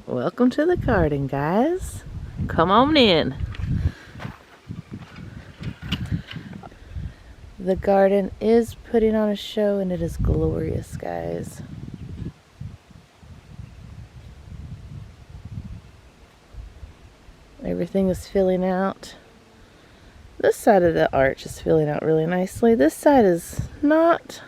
Welcome to the garden, guys. Come on in. The garden is putting on a show and it is glorious, guys. Everything is filling out. This side of the arch is filling out really nicely. This side is not.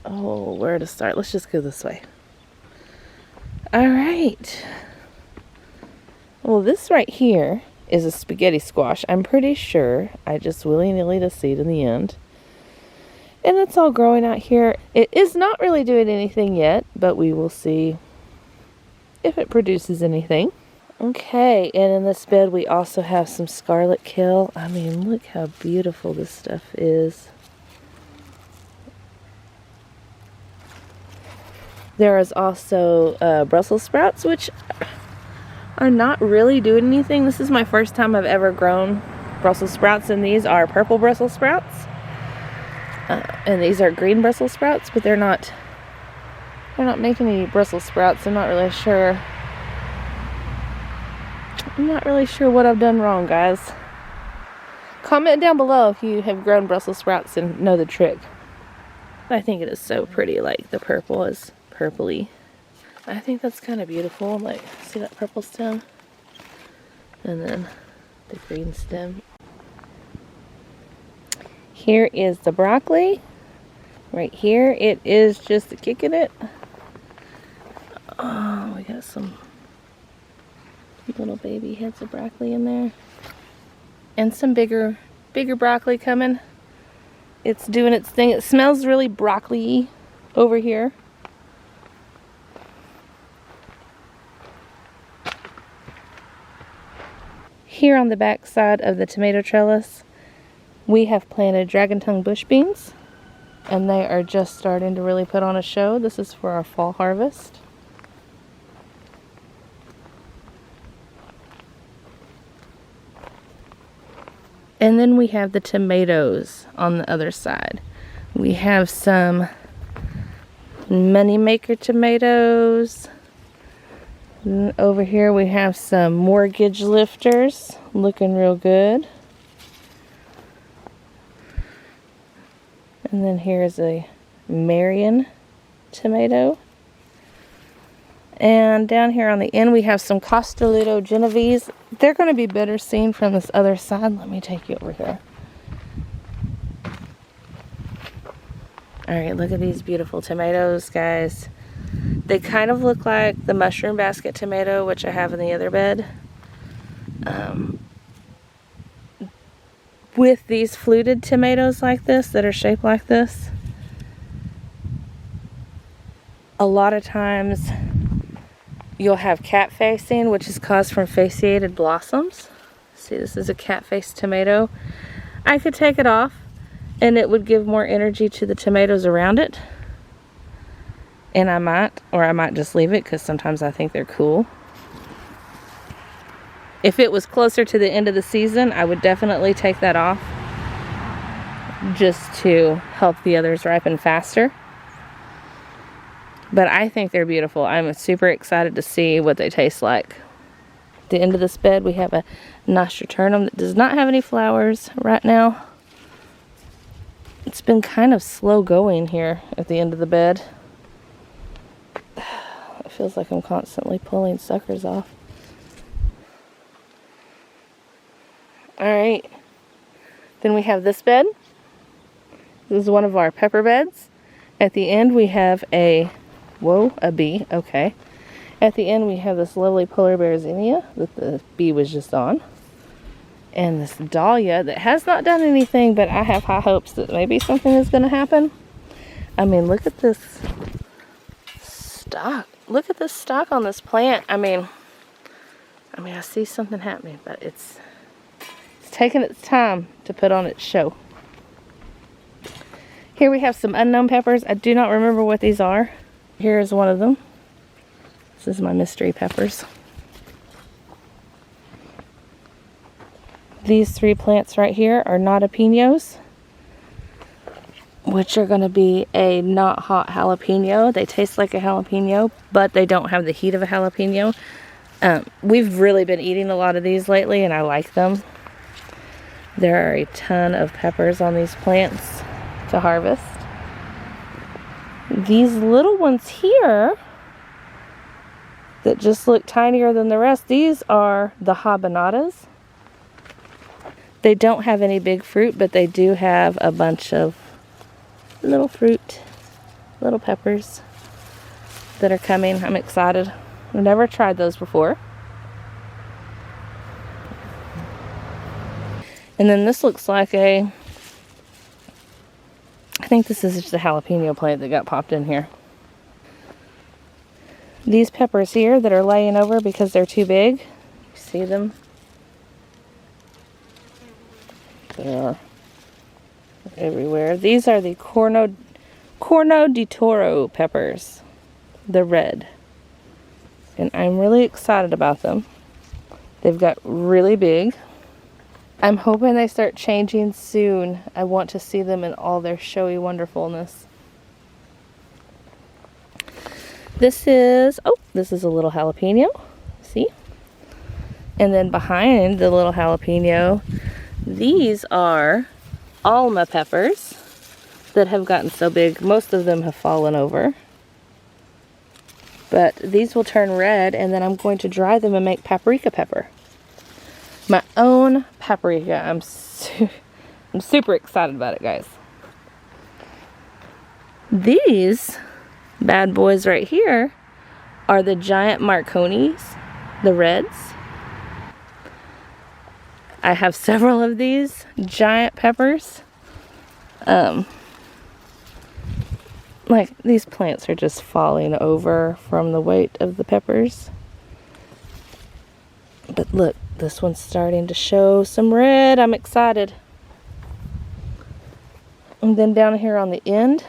Oh, where to start? Let's just go this way. All right. Well, this right here is a spaghetti squash. I'm pretty sure I just willy-nilly the seed in the end. And it's all growing out here. It is not really doing anything yet, but we will see if it produces anything. Okay, and in this bed we also have some scarlet kale. I mean, look how beautiful this stuff is. There is also Brussels sprouts, which are not really doing anything. This is my first time I've ever grown Brussels sprouts, and these are purple Brussels sprouts. And these are green Brussels sprouts, but they're not making any Brussels sprouts. I'm not really sure what I've done wrong, guys. Comment down below if you have grown Brussels sprouts and know the trick. I think it is so pretty, like the purple is purpley. I think that's kind of beautiful. Like, see that purple stem? And then the green stem. Here is the broccoli. Right here, it is just kicking it. Oh, we got some little baby heads of broccoli in there. And some bigger broccoli coming. It's doing its thing. It smells really broccoli-y over here. Here on the back side of the tomato trellis, we have planted dragon tongue bush beans, and they are just starting to really put on a show. This is for our fall harvest. And then we have the tomatoes on the other side. We have some moneymaker tomatoes. And over here we have some mortgage lifters, looking real good. And then here's a Marion tomato. And down here on the end we have some Costoluto Genovese. They're going to be better seen from this other side. Let me take you over here. Alright, look at these beautiful tomatoes, guys. They kind of look like the mushroom basket tomato, which I have in the other bed. With these fluted tomatoes like this, that are shaped like this, a lot of times you'll have cat facing, which is caused from fasciated blossoms. See, this is a cat face tomato. I could take it off and it would give more energy to the tomatoes around it. And I might just leave it because sometimes I think they're cool. If it was closer to the end of the season, I would definitely take that off just to help the others ripen faster. But I think they're beautiful. I'm super excited to see what they taste like. At the end of this bed, we have a nasturtium that does not have any flowers right now. It's been kind of slow going here at the end of the bed. It feels like I'm constantly pulling suckers off. Alright, then we have this bed. This is one of our pepper beds. At the end we have a bee, okay. At the end we have this lovely polar bear zinnia that the bee was just on. And this dahlia that has not done anything, but I have high hopes that maybe something is going to happen. I mean, look at this stalk. Look at this stalk on this plant. I mean, I see something happening, but it's taking its time to put on its show. Here we have some unknown peppers. I do not remember what these are. Here is one of them. This is my mystery peppers. These 3 plants right here are Nardellos, which are going to be a not hot jalapeno. They taste like a jalapeno, but they don't have the heat of a jalapeno. We've really been eating a lot of these lately, and I like them. There are a ton of peppers on these plants to harvest. These little ones here that just look tinier than the rest, these are the habanadas. They don't have any big fruit, but they do have a bunch of little fruit, little peppers that are coming. I'm excited. I've never tried those before. And then this looks like I think this is just a jalapeno plant that got popped in here. These peppers here that are laying over because they're too big, you see them? They are everywhere. These are the Corno di Toro peppers, the red. And I'm really excited about them. They've got really big. I'm hoping they start changing soon. I want to see them in all their showy wonderfulness. This is a little jalapeno. See? And then behind the little jalapeno, these are Alma Peppers that have gotten so big. Most of them have fallen over. But these will turn red, and then I'm going to dry them and make paprika pepper. My own paprika. I'm super excited about it, guys. These bad boys right here are the giant Marconis, the reds. I have several of these giant peppers. Like, these plants are just falling over from the weight of the peppers. But look, this one's starting to show some red. I'm excited. And then down here on the end,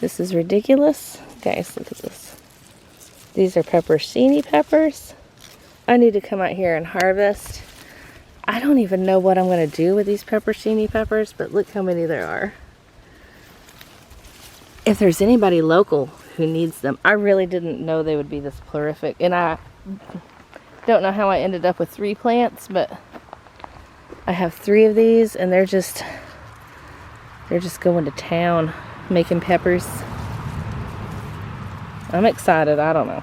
this is ridiculous. Guys, look at this. These are Peppercini Peppers. I need to come out here and harvest. I don't even know what I'm going to do with these Peppercini Peppers, but look how many there are. If there's anybody local who needs them, I really didn't know they would be this prolific. And I don't know how I ended up with 3 plants, but I have 3 of these, and they're just going to town making peppers. I'm excited. I don't know.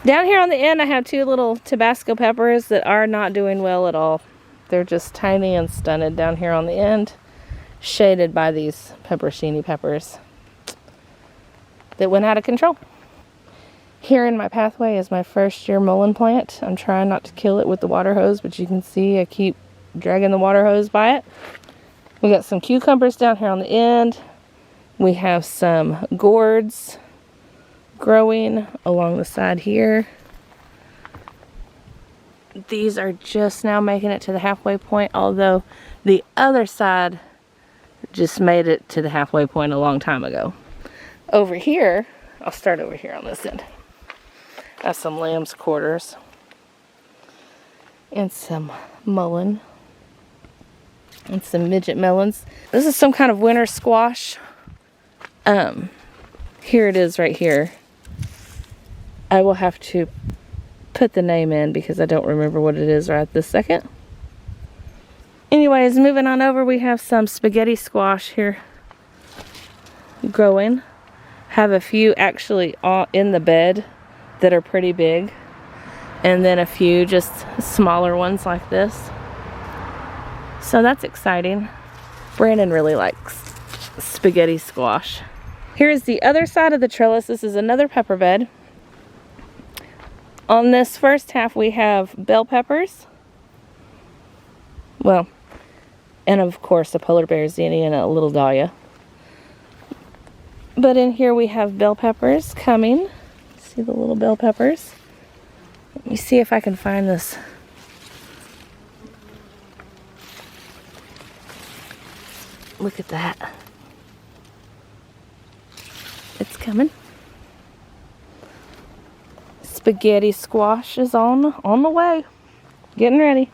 Down here on the end, I have 2 little Tabasco peppers that are not doing well at all. They're just tiny and stunted down here on the end, shaded by these Peppercini peppers that went out of control. Here in my pathway is my first year mullein plant. I'm trying not to kill it with the water hose, but you can see I keep dragging the water hose by it. We got some cucumbers down here on the end. We have some gourds growing along the side here. These are just now making it to the halfway point, although the other side just made it to the halfway point a long time ago. Over here, I'll start over here on this end. I have some lamb's quarters. and some mullein and some midget melons. This is some kind of winter squash. Here it is right here. I will have to put the name in because I don't remember what it is right this second. Anyways, moving on over, we have some spaghetti squash here growing. Have a few actually in the bed that are pretty big, and then a few just smaller ones like this. So that's exciting. Brandon really likes spaghetti squash. Here's the other side of the trellis. This is another pepper bed. On this first half we have bell peppers. Well, and of course a polar bear zini and a little dahlia. But in here we have bell peppers coming. See the little bell peppers? Let me see if I can find this. Look at that. It's coming. Spaghetti squash is on the way. Getting ready.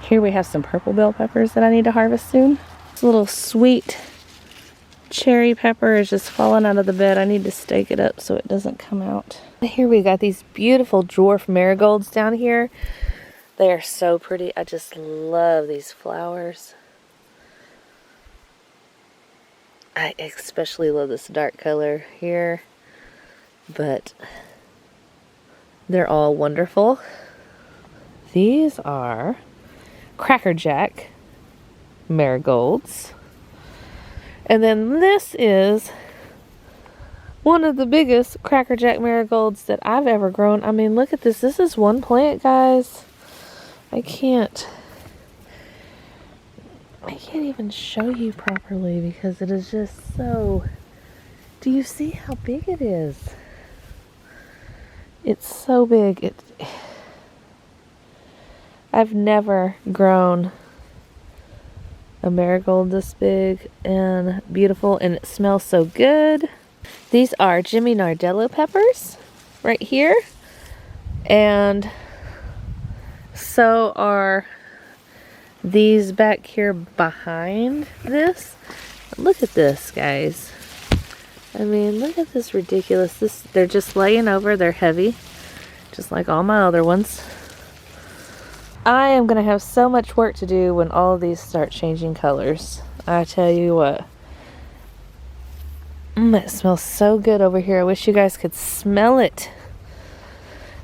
Here we have some purple bell peppers that I need to harvest soon. This little sweet cherry pepper is just falling out of the bed. I need to stake it up so it doesn't come out. Here we got these beautiful dwarf marigolds down here. They are so pretty. I just love these flowers. I especially love this dark color here, but they're all wonderful. These are Cracker Jack marigolds. And then this is one of the biggest Cracker Jack marigolds that I've ever grown. I mean, look at this. This is one plant, guys. I can't even show you properly because it is just so... Do you see how big it is? It's so big. I've never grown a marigold this big and beautiful, and it smells so good. These are Jimmy Nardello peppers right here, and so are these back here behind this. Look at this, guys. I mean, look at this ridiculous. They're just laying over. They're heavy, just like all my other ones. I am going to have so much work to do when all of these start changing colors. I tell you what. It smells so good over here. I wish you guys could smell it.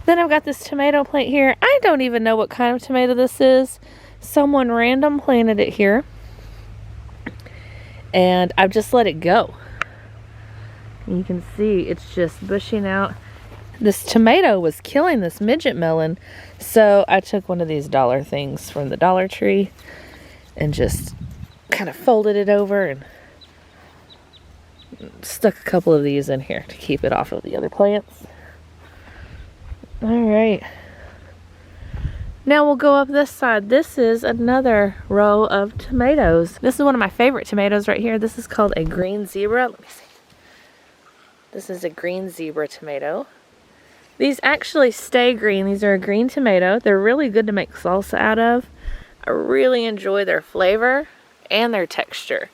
Then I've got this tomato plant here. I don't even know what kind of tomato this is. Someone random planted it here, and I've just let it go. You can see it's just bushing out. This tomato was killing this midget melon, so I took one of these dollar things from the Dollar Tree and just kind of folded it over and stuck a couple of these in here to keep it off of the other plants. All right. Now we'll go up this side. This is another row of tomatoes. This is one of my favorite tomatoes right here. This is called a green zebra. Let me see. This is a green zebra tomato. These actually stay green. These are a green tomato. They're really good to make salsa out of. I really enjoy their flavor and their texture.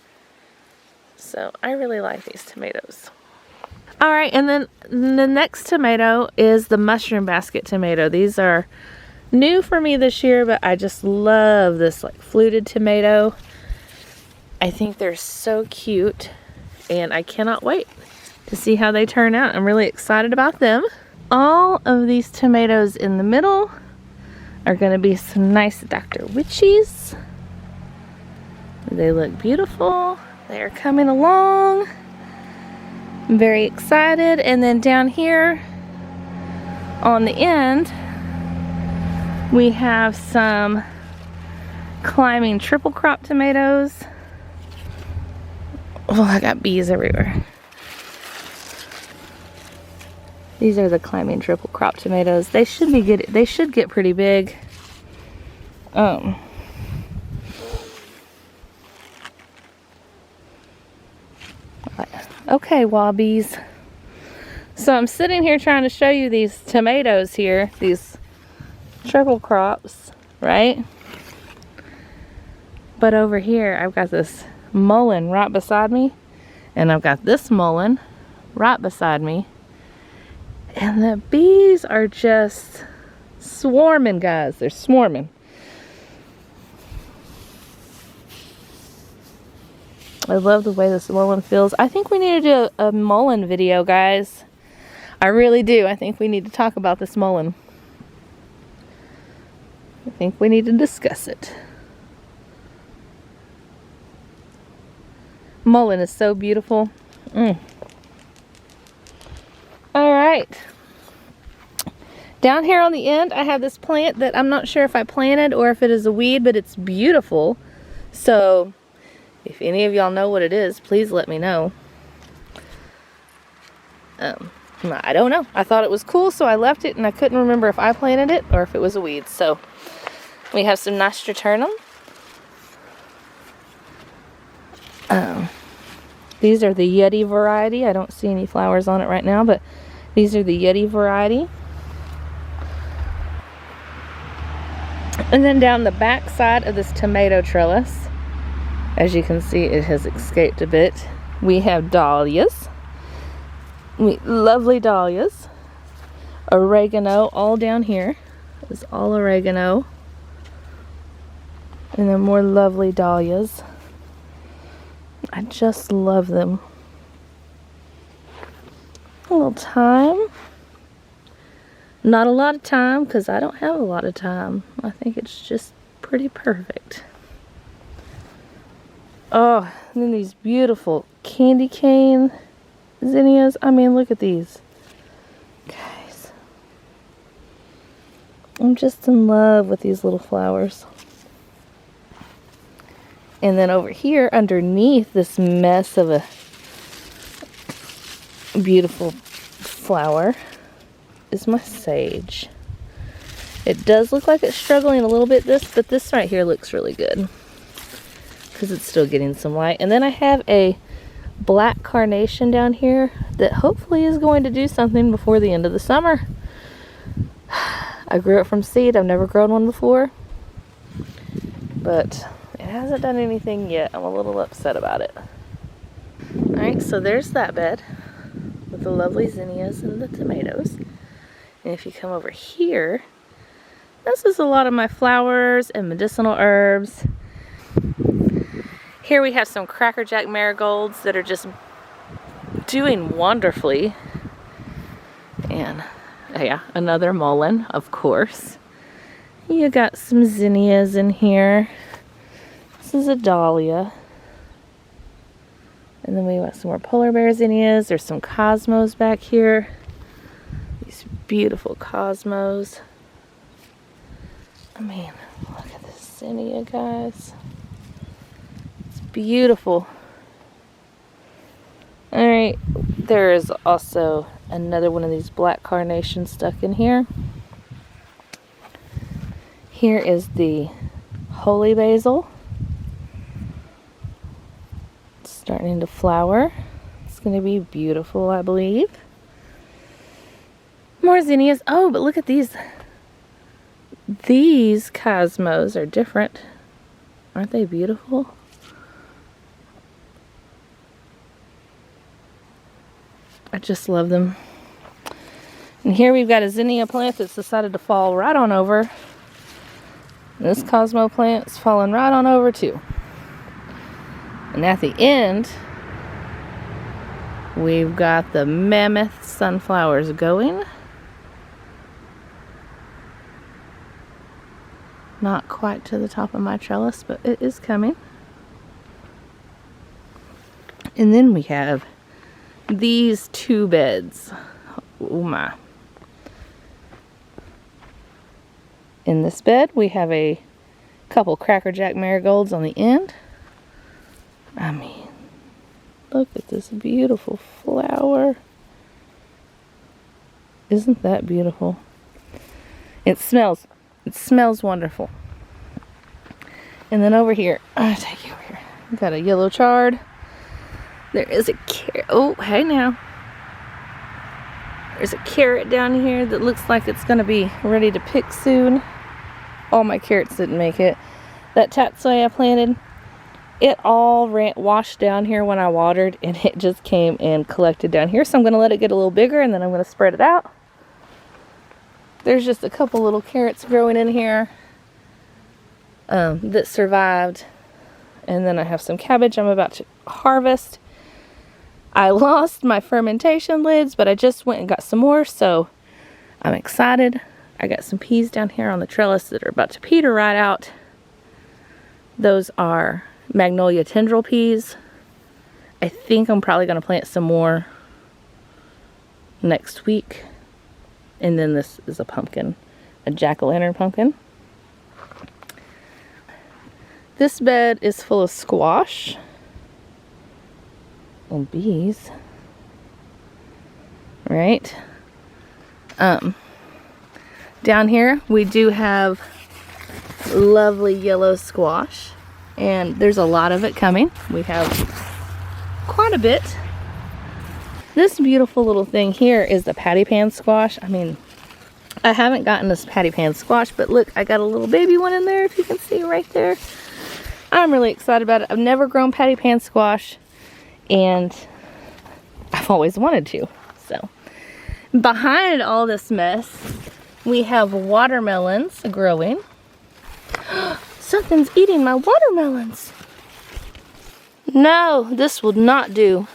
So I really like these tomatoes. All right, and then the next tomato is the mushroom basket tomato. These are new for me this year, but I just love this like fluted tomato. I think they're so cute, and I cannot wait to see how they turn out. I'm really excited about them. All of these tomatoes in the middle are going to be some nice Dr. Witchies. They look beautiful. They are coming along. I'm very excited. And then down here on the end, we have some climbing triple crop tomatoes. Oh, I got bees everywhere. These are the climbing triple crop tomatoes. They should be good. They should get pretty big. Okay, wobbies. So I'm sitting here trying to show you these tomatoes here. These triple crops, right? But over here, I've got this mullein right beside me, and I've got this mullein right beside me, and the bees are just swarming, guys. They're swarming. I love the way this mullein feels. I think we need to do a mullein video, guys. I really do. I think we need to talk about this mullein. I think we need to discuss it. Mullein is so beautiful. Alright. Down here on the end, I have this plant that I'm not sure if I planted or if it is a weed, but it's beautiful. So, if any of y'all know what it is, please let me know. I don't know. I thought it was cool, so I left it, and I couldn't remember if I planted it or if it was a weed. So, we have some nasturtium. These are the Yeti variety. I don't see any flowers on it right now, but these are the Yeti variety. And then down the back side of this tomato trellis, as you can see, it has escaped a bit. We have dahlias. Lovely dahlias. Oregano all down here. It's all oregano. And then more lovely dahlias. I just love them. A little thyme. Not a lot of thyme because I don't have a lot of thyme. I think it's just pretty perfect. Oh, and then these beautiful candy cane zinnias. I mean, look at these. Guys. I'm just in love with these little flowers. And then over here, underneath this mess of a beautiful flower, is my sage. It does look like it's struggling a little bit, but this right here looks really good because it's still getting some light. And then I have a black carnation down here that hopefully is going to do something before the end of the summer. I grew it from seed. I've never grown one before, but it hasn't done anything yet. I'm a little upset about it. Alright, so there's that bed with the lovely zinnias and the tomatoes. And if you come over here, this is a lot of my flowers and medicinal herbs. Here we have some Cracker Jack marigolds that are just doing wonderfully. And yeah, another mullein, of course. You got some zinnias in here. This is a dahlia. And then we got some more polar bear zinnias. There's some cosmos back here. These beautiful cosmos. I mean, look at this zinnia, guys. It's beautiful. Alright, there is also another one of these black carnations stuck in here. Here is the holy basil. It's starting to flower. It's going to be beautiful, I believe. More zinnias. Oh, but look at these. These cosmos are different. Aren't they beautiful? I just love them. And here we've got a zinnia plant that's decided to fall right on over. This cosmo plant's falling right on over too. And at the end, we've got the mammoth sunflowers going. Not quite to the top of my trellis, but it is coming. And then we have these two beds. Oh my. In this bed, we have a couple Cracker Jack marigolds on the end. I mean, look at this beautiful flower. Isn't that beautiful? It smells wonderful. And then over here, I'll take you over here. We've got a yellow chard. There is a carrot. Oh, hey now. There's a carrot down here that looks like it's going to be ready to pick soon. All my carrots didn't make it. That tatsoi I planted, it all washed down here when I watered, and it just came and collected down here. So I'm going to let it get a little bigger, and then I'm going to spread it out. There's just a couple little carrots growing in here that survived. And then I have some cabbage I'm about to harvest. I lost my fermentation lids, but I just went and got some more, so I'm excited. I got some peas down here on the trellis that are about to peter right out. Those are Magnolia Tendril peas. I think I'm probably going to plant some more next week. And then this is a pumpkin, a jack-o'-lantern pumpkin. This bed is full of squash and bees, right? Down here we do have lovely yellow squash, and there's a lot of it coming. We have quite a bit. This beautiful little thing here is the patty pan squash. I mean, I haven't gotten this patty pan squash, but look, I got a little baby one in there, if you can see right there. I'm really excited about it. I've never grown patty pan squash, and I've always wanted to. So behind all this mess, we have watermelons growing. Something's eating my watermelons. No, this will not do.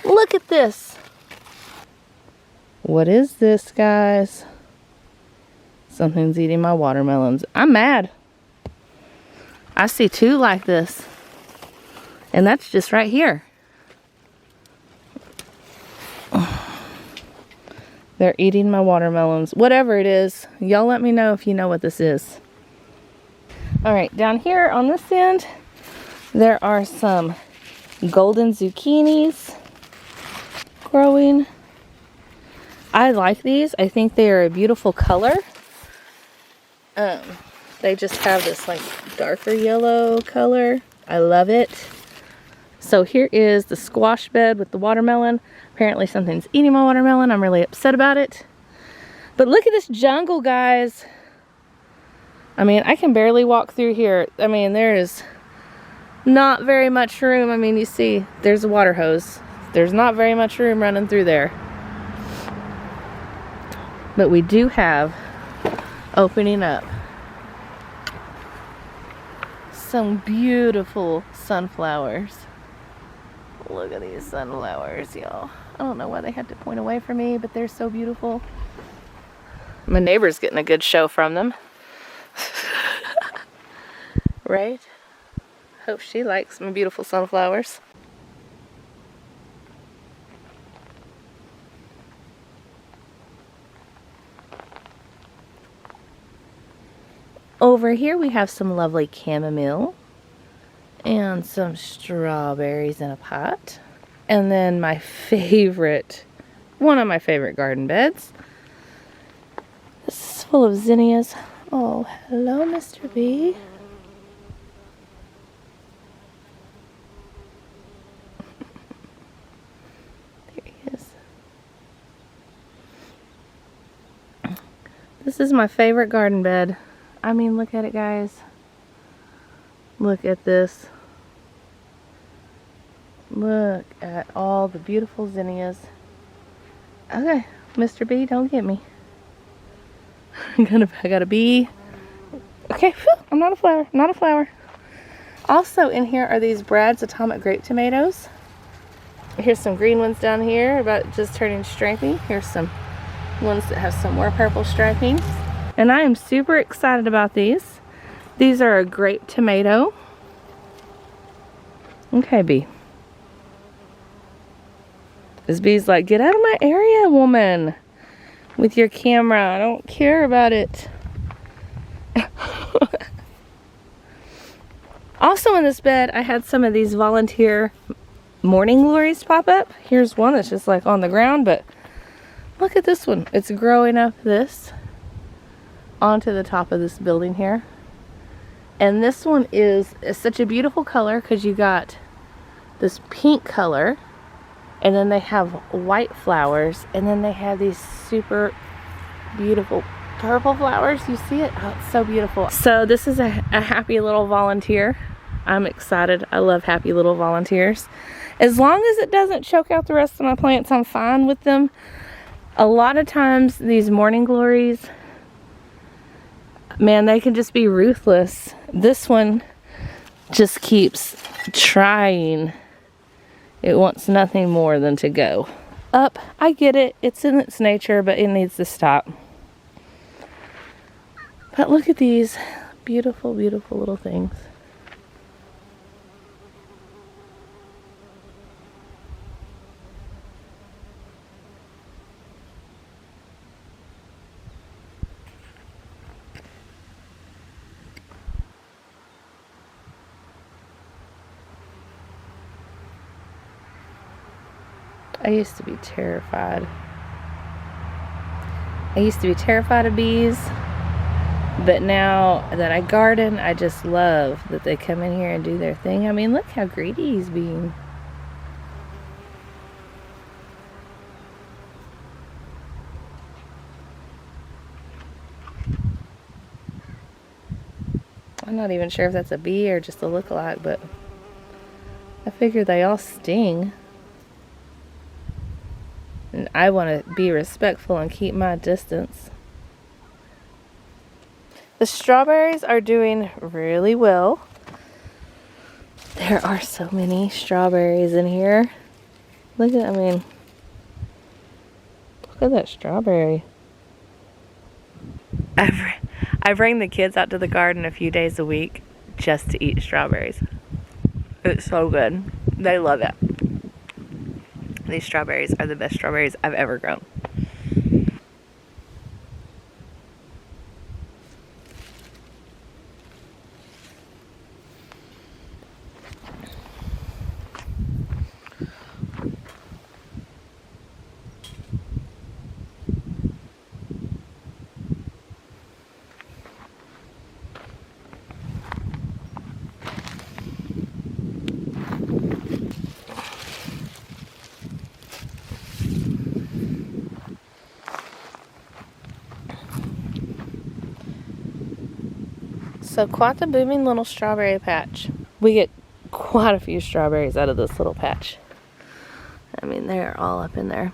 Look at this. What is this, guys? Something's eating my watermelons. I'm mad. I see two like this. And that's just right here. They're eating my watermelons. Whatever it is, y'all let me know if you know what this is. Alright, down here on this end, there are some golden zucchinis growing. I like these. I think they are a beautiful color. They just have this like darker yellow color. I love it. So here is the squash bed with the watermelon. Apparently something's eating my watermelon. I'm really upset about it. But look at this jungle, guys. I mean, I can barely walk through here. I mean, there is not very much room. I mean, you see, there's a water hose. There's not very much room running through there. But we do have opening up some beautiful sunflowers. Look at these sunflowers, y'all. I don't know why they had to point away from me, but they're so beautiful. My neighbor's getting a good show from them. Right? Hope she likes my beautiful sunflowers. Over here we have some lovely chamomile and some strawberries in a pot. And then my favorite, one of my favorite garden beds. This is full of zinnias. Oh, hello, Mr. B. There he is. This is my favorite garden bed. I mean, look at it, guys. Look at this. Look at all the beautiful zinnias. Okay, Mr. B, don't get me. I got a bee. Okay, whew, I'm not a flower, not a flower. Also in here are these Brad's Atomic Grape Tomatoes. Here's some green ones down here, about just turning stripy. Here's some ones that have some more purple striping. And I am super excited about these. These are a Grape Tomato. Okay, bee. This bee's like, get out of my area, woman. With your camera. I don't care about it. Also in this bed, I had some of these volunteer morning glories pop up. Here's one that's just like on the ground, but look at this one. It's growing up this onto the top of this building here. And this one is such a beautiful color because you got this pink color And then they have white flowers, and then they have these super beautiful purple flowers. You see it? Oh, it's so beautiful. So this is a happy little volunteer. I'm excited. I love happy little volunteers. As long as it doesn't choke out the rest of my plants, I'm fine with them. A lot of times these morning glories, man, they can just be ruthless. This one just keeps trying. It wants nothing more than to go up. I get it. It's in its nature, but it needs to stop. But look at these beautiful, beautiful little things. I used to be terrified. I used to be terrified of bees, but now that I garden, I just love that they come in here and do their thing. I mean, look how greedy he's being. I'm not even sure if that's a bee or just a lookalike, but I figure they all sting. And I want to be respectful and keep my distance. The strawberries are doing really well. There are so many strawberries in here. Look at, look at that strawberry. I bring the kids out to the garden a few days a week just to eat strawberries. It's so good. They love it. These strawberries are the best strawberries I've ever grown. So quite the booming little strawberry patch. We get quite a few strawberries out of this little patch. I mean, they're all up in there.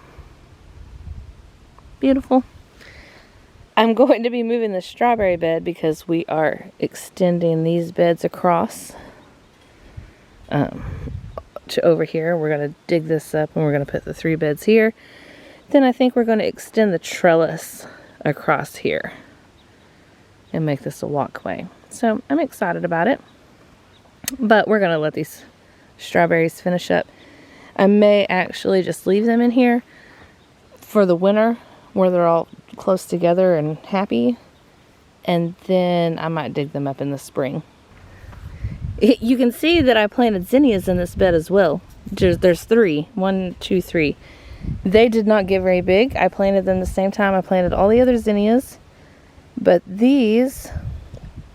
Beautiful. I'm going to be moving the strawberry bed because we are extending these beds across to over here. We're going to dig this up and we're going to put the 3 beds here. Then I think we're going to extend the trellis across here and make this a walkway. So I'm excited about it. But we're going to let these strawberries finish up. I may actually just leave them in here for the winter where they're all close together and happy. And then I might dig them up in the spring. You can see that I planted zinnias in this bed as well. There's 3. 1, 2, 3. They did not get very big. I planted them the same time I planted all the other zinnias. But these,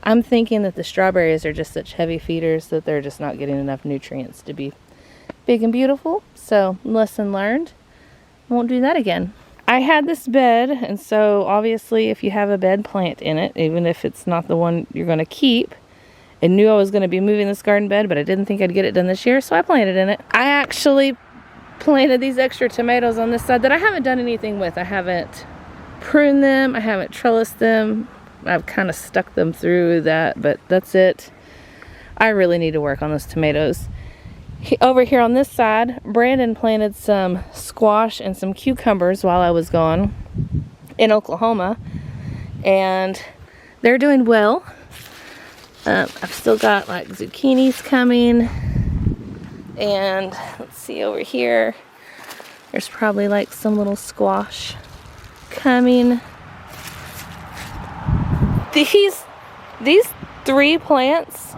I'm thinking that the strawberries are just such heavy feeders that they're just not getting enough nutrients to be big and beautiful. So, lesson learned. Won't do that again. I had this bed, and so obviously if you have a bed plant in it, even if it's not the one you're going to keep, I knew I was going to be moving this garden bed, but I didn't think I'd get it done this year, so I planted in it. I actually planted these extra tomatoes on this side that I haven't done anything with. I haven't pruned them, I haven't trellised them. I've kind of stuck them through that, but that's it. I really need to work on those tomatoes. Over here on this side, Brandon planted some squash and some cucumbers while I was gone in Oklahoma, and they're doing well. I've still got like zucchinis coming, and let's see over here, there's probably like some little squash coming. These 3 plants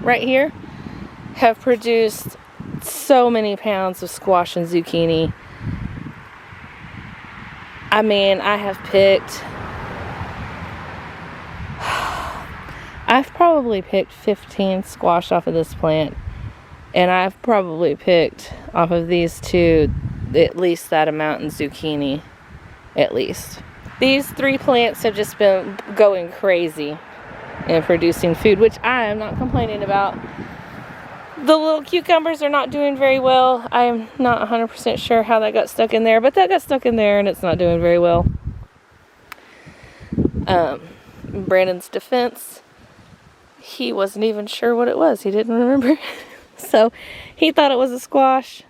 right here have produced so many pounds of squash and zucchini. I mean, I've probably picked 15 squash off of this plant, and I've probably picked off of these 2 at least that amount in zucchini, at least. These 3 plants have just been going crazy and producing food, which I am not complaining about. The little cucumbers are not doing very well. I'm not 100% sure how that got stuck in there, but that got stuck in there and it's not doing very well. Brandon's defense, he wasn't even sure what it was. He didn't remember. So he thought it was a squash,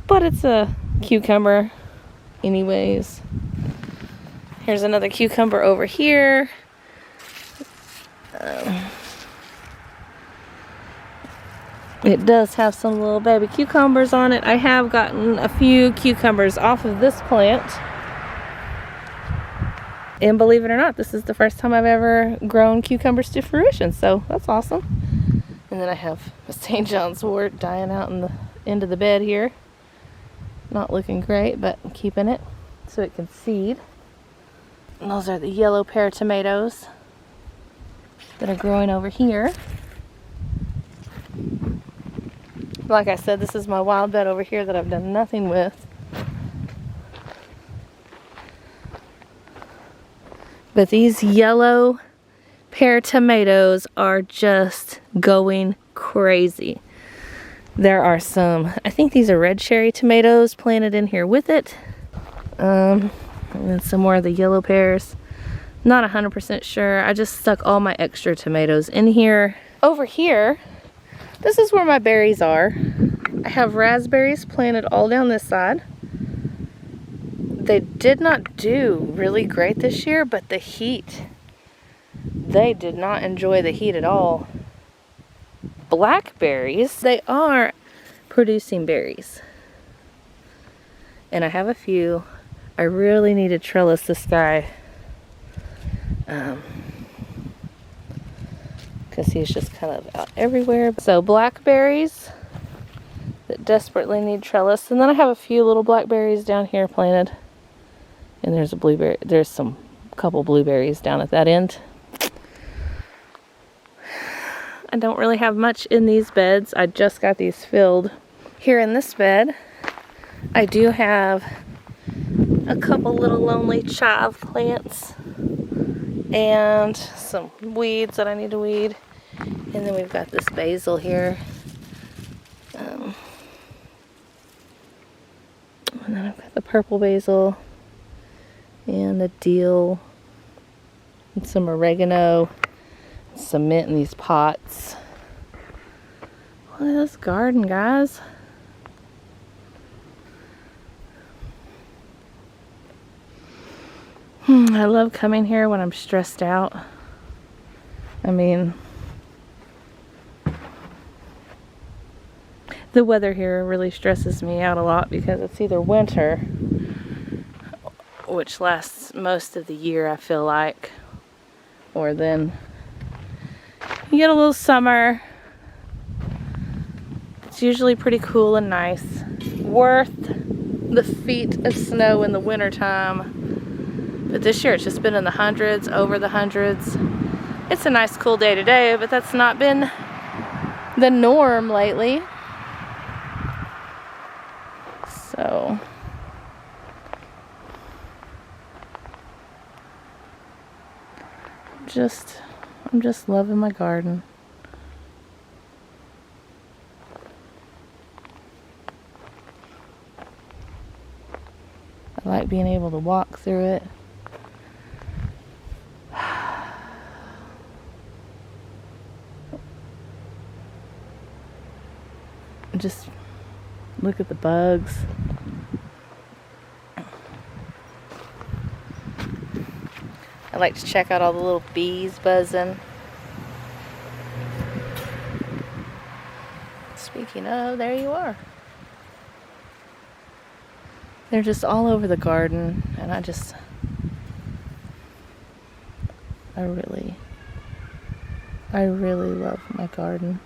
but it's a cucumber anyways. Here's another cucumber over here. It does have some little baby cucumbers on it. I have gotten a few cucumbers off of this plant. And believe it or not, this is the first time I've ever grown cucumbers to fruition, so that's awesome. And then I have a St. John's wort dying out in the end of the bed here. Not looking great, but I'm keeping it so it can seed. And those are the yellow pear tomatoes that are growing over here. Like I said, this is my wild bed over here that I've done nothing with. But these yellow pear tomatoes are just going crazy. There are some, I think these are red cherry tomatoes planted in here with it. And then some more of the yellow pears. Not 100% sure. I just stuck all my extra tomatoes in here. Over here, this is where my berries are. I have raspberries planted all down this side. They did not do really great this year, but the heat, they did not enjoy the heat at all. Blackberries, they are producing berries. And I have a few. I really need to trellis this guy. Because he's just kind of out everywhere. So blackberries that desperately need trellis. And then I have a few little blackberries down here planted. And there's a blueberry, there's some couple blueberries down at that end. I don't really have much in these beds. I just got these filled. Here in this bed, I do have a couple little lonely chive plants and some weeds that I need to weed. And then we've got this basil here. And then I've got the purple basil and the dill and some oregano, some mint in these pots. Look at this garden, guys. I love coming here when I'm stressed out. I mean, the weather here really stresses me out a lot because it's either winter, which lasts most of the year, I feel like, or then you get a little summer. It's usually pretty cool and nice. Worth the feet of snow in the wintertime. But this year it's just been in the hundreds, over the hundreds. It's a nice cool day today, but that's not been the norm lately. So I'm just loving my garden. I like being able to walk through it. Just look at the bugs. I like to check out all the little bees buzzing. Speaking of, there you are. They're just all over the garden, and I really love my garden.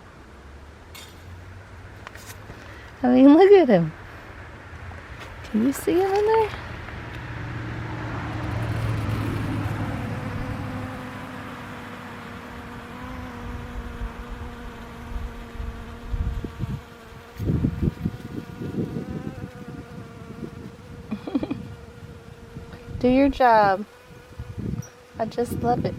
I mean, look at him. Can you see him in there? Do your job. I just love it.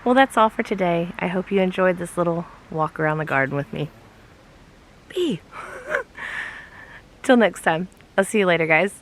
Well, that's all for today. I hope you enjoyed this little walk around the garden with me. Bee! Till next time. I'll see you later, guys.